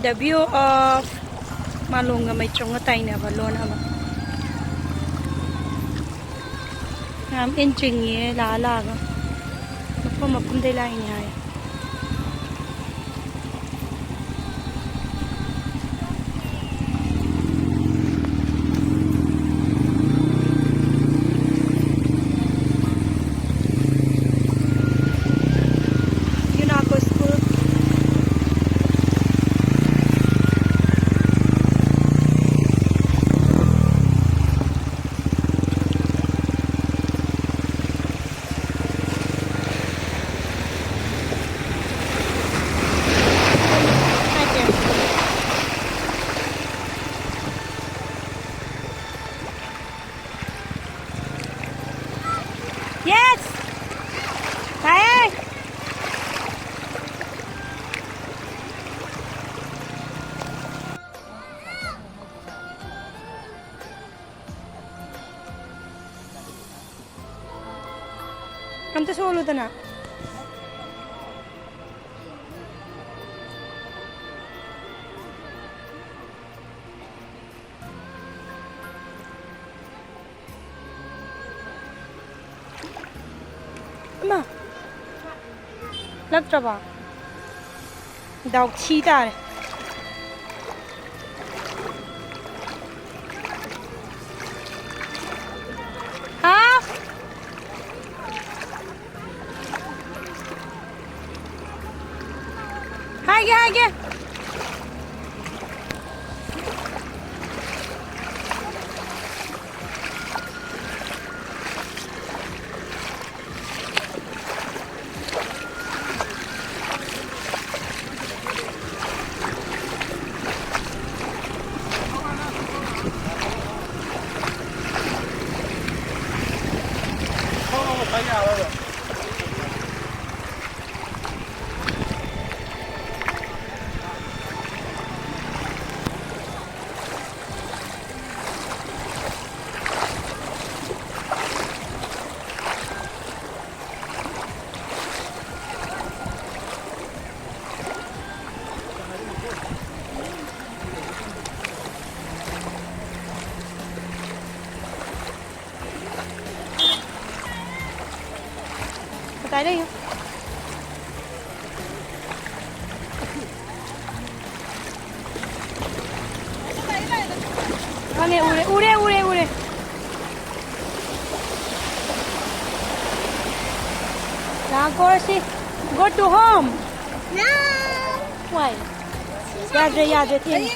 The view of Malunga may chunga tayo na balon ama. Ngam inching ye la ga. Mapum day la niya. Yes! Kaya! Kamta sa ulo na. Ma, lắc cho bà đọc chi ta này hả hai kia tại đây không? Con này ure. Now go to home. No. Why? Yaje tin.